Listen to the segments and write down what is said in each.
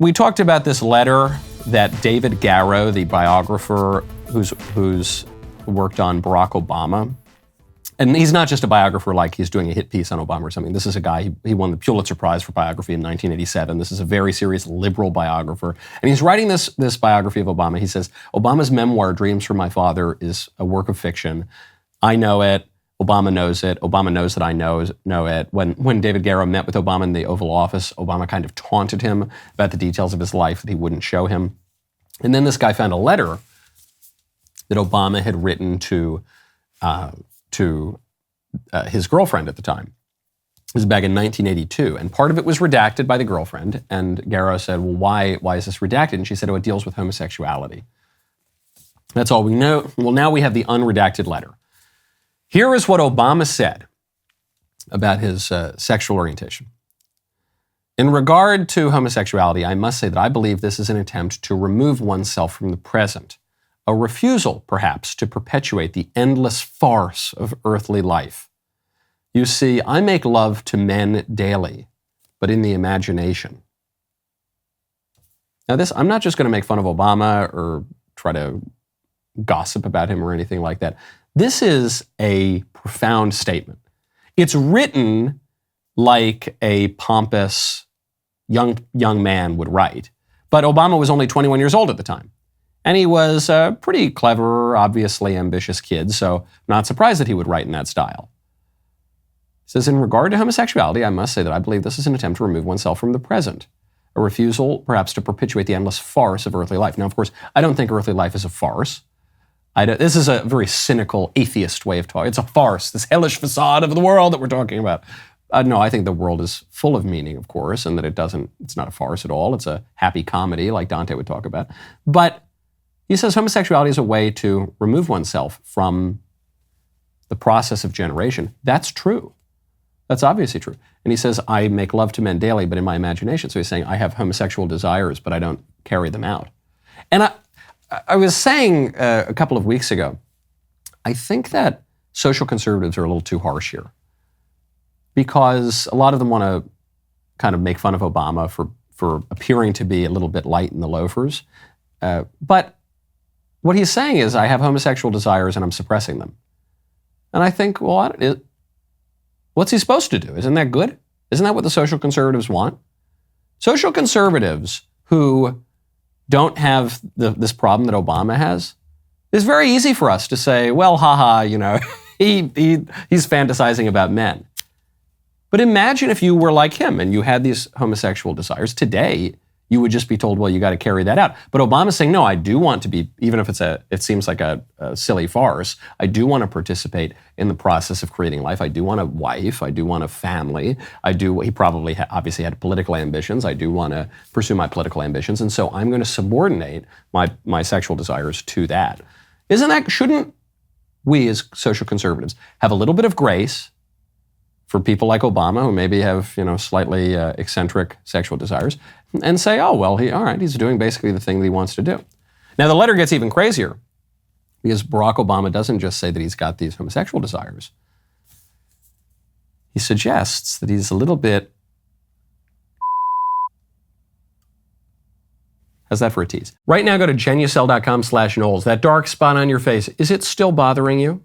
We talked about this letter that David Garrow, the biographer who's worked on Barack Obama, and he's not just a biographer like he's doing a hit piece on Obama or something. This is a guy, he won the Pulitzer Prize for biography in 1987. This is a very serious liberal biographer. And he's writing this biography of Obama. He says, Obama's memoir, Dreams from My Father, is a work of fiction. I know it. Obama knows it. Obama knows that I know it. When David Garrow met with Obama in the Oval Office, Obama kind of taunted him about the details of his life that he wouldn't show him. And then this guy found a letter that Obama had written to his girlfriend at the time. It was back in 1982, and part of it was redacted by the girlfriend. And Garrow said, well, why is this redacted? And she said, oh, it deals with homosexuality. That's all we know. Well, now we have the unredacted letter. Here is what Obama said about his sexual orientation. In regard to homosexuality, I must say that I believe this is an attempt to remove oneself from the present, a refusal, perhaps, to perpetuate the endless farce of earthly life. You see, I make love to men daily, but in the imagination. Now I'm not just going to make fun of Obama or try to gossip about him or anything like that. This is a profound statement. It's written like a pompous young man would write, but Obama was only 21 years old at the time. And he was a pretty clever, obviously ambitious kid, so not surprised that he would write in that style. He says, in regard to homosexuality, I must say that I believe this is an attempt to remove oneself from the present, a refusal perhaps to perpetuate the endless farce of earthly life. Now, of course, I don't think earthly life is a farce. This is a very cynical atheist way of talking. It's a farce, this hellish facade of the world that we're talking about. No, I think the world is full of meaning, of course, and that it's not a farce at all. It's a happy comedy like Dante would talk about. But he says homosexuality is a way to remove oneself from the process of generation. That's true. That's obviously true. And he says, I make love to men daily, but in my imagination. So he's saying, I have homosexual desires, but I don't carry them out. And I was saying a couple of weeks ago, I think that social conservatives are a little too harsh here because a lot of them want to kind of make fun of Obama for appearing to be a little bit light in the loafers. But what he's saying is, I have homosexual desires and I'm suppressing them. And I think, well, what's he supposed to do? Isn't that good? Isn't that what the social conservatives want? Social conservatives who don't have this problem that Obama has, it's very easy for us to say, well, haha, he's fantasizing about men. But imagine if you were like him and you had these homosexual desires. Today, you would just be told, well, you got to carry that out. But Obama's saying, no, I do want to be, even if it seems like a silly farce, I do want to participate in the process of creating life. I do want a wife. I do want a family. He probably obviously had political ambitions. I do want to pursue my political ambitions. And so I'm going to subordinate my sexual desires to that. Shouldn't we as social conservatives have a little bit of grace for people like Obama who maybe have, slightly eccentric sexual desires, and say, oh, well, he's doing basically the thing that he wants to do. Now, the letter gets even crazier because Barack Obama doesn't just say that he's got these homosexual desires. He suggests that he's a little bit... How's that for a tease? Right now, go to genucel.com/Knowles. That dark spot on your face, is it still bothering you?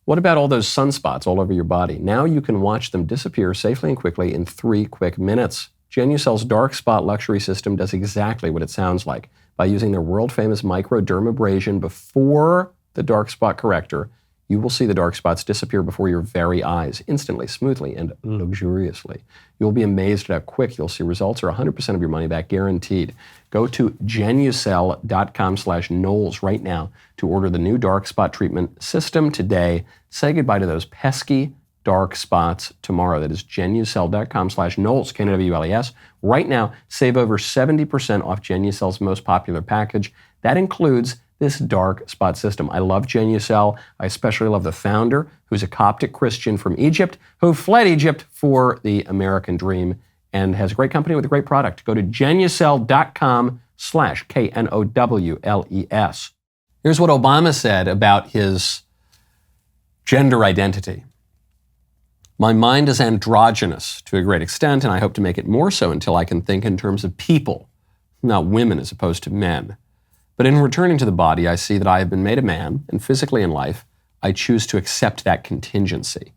What about all those sunspots all over your body? Now you can watch them disappear safely and quickly in 3 quick minutes. Genucel's Dark Spot Luxury System does exactly what it sounds like. By using their world-famous microdermabrasion before the dark spot corrector, you will see the dark spots disappear before your very eyes, instantly, smoothly, and luxuriously. You'll be amazed at how quick you'll see results, or 100% of your money back guaranteed. Go to genucel.com/Knowles right now to order the new dark spot treatment system today. Say goodbye to those pesky dark spots tomorrow. That is genucel.com/Knowles, Knowles. Right now, save over 70% off Genucel's most popular package. That includes this dark spot system. I love Genucel. I especially love the founder, who's a Coptic Christian from Egypt, who fled Egypt for the American dream and has a great company with a great product. Go to genucel.com/Knowles. Here's what Obama said about his gender identity. My mind is androgynous to a great extent, and I hope to make it more so until I can think in terms of people. not women as opposed to men. But in returning to the body, I see that I have been made a man, and physically in life, I choose to accept that contingency.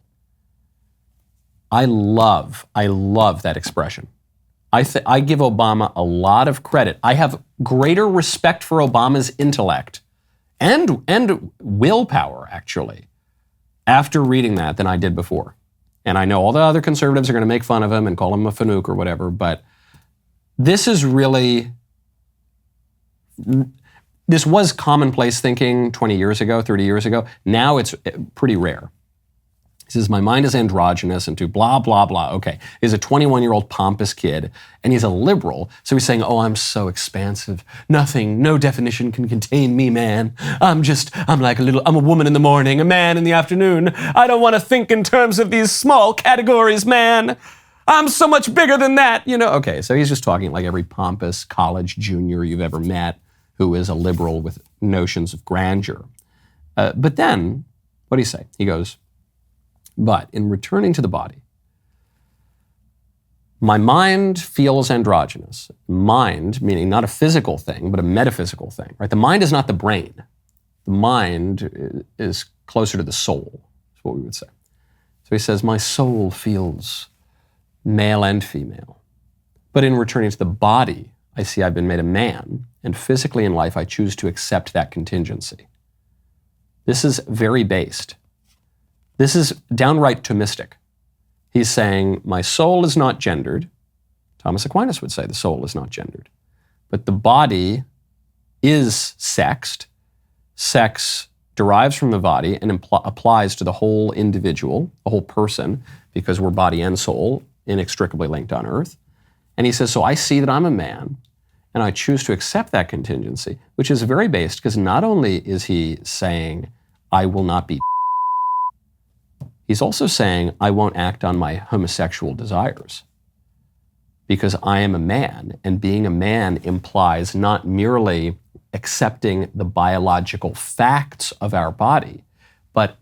I love that expression. I give Obama a lot of credit. I have greater respect for Obama's intellect and willpower, actually, after reading that than I did before. And I know all the other conservatives are going to make fun of him and call him a fanook or whatever, but this is really, this was commonplace thinking 20 years ago, 30 years ago. Now it's pretty rare. He says, my mind is androgynous and to blah, blah, blah. Okay, he's a 21-year-old pompous kid, and he's a liberal. So he's saying, oh, I'm so expansive. Nothing, no definition can contain me, man. I'm a woman in the morning, a man in the afternoon. I don't want to think in terms of these small categories, man. I'm so much bigger than that, Okay, so he's just talking like every pompous college junior you've ever met who is a liberal with notions of grandeur. But then, what do you say? He goes, but in returning to the body, my mind feels androgynous. Mind, meaning not a physical thing, but a metaphysical thing, right? The mind is not the brain. The mind is closer to the soul, is what we would say. So he says, my soul feels male and female. But in returning to the body, I see I've been made a man, and physically in life, I choose to accept that contingency. This is very based. This is downright Thomistic. He's saying, my soul is not gendered. Thomas Aquinas would say the soul is not gendered. But the body is sexed. Sex derives from the body and applies to the whole individual, the whole person, because we're body and soul inextricably linked on earth. And he says, so I see that I'm a man, and I choose to accept that contingency, which is very based, because not only is he saying, I will not be, he's also saying, I won't act on my homosexual desires, because I am a man, and being a man implies not merely accepting the biological facts of our body, but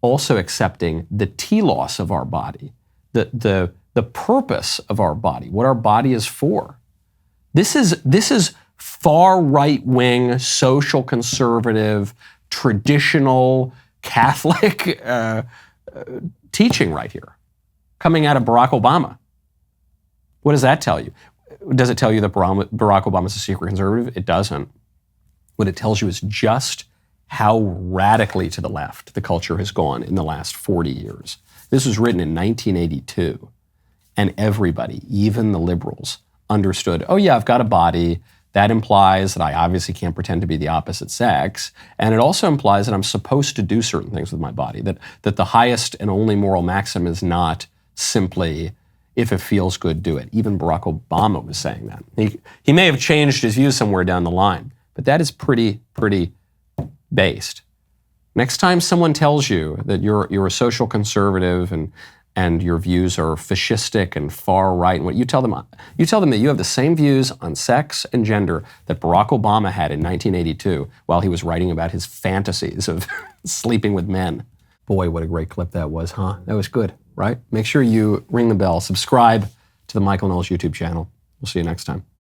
also accepting the telos of our body, the purpose of our body, what our body is for. This is far right-wing, social conservative, traditional Catholic teaching right here, coming out of Barack Obama. What does that tell you? Does it tell you that Barack Obama is a secret conservative? It doesn't. What it tells you is just how radically to the left the culture has gone in the last 40 years. This was written in 1982, and everybody, even the liberals, understood, oh yeah, I've got a body. That implies that I obviously can't pretend to be the opposite sex, and it also implies that I'm supposed to do certain things with my body, that the highest and only moral maxim is not simply, if it feels good, do it. Even Barack Obama was saying that. He may have changed his views somewhere down the line, but that is pretty based. Next time someone tells you that you're a social conservative and your views are fascistic and far right, and you tell them that you have the same views on sex and gender that Barack Obama had in 1982 while he was writing about his fantasies of sleeping with men. Boy, what a great clip that was, huh? That was good, right? Make sure you ring the bell, subscribe to the Michael Knowles YouTube channel. We'll see you next time.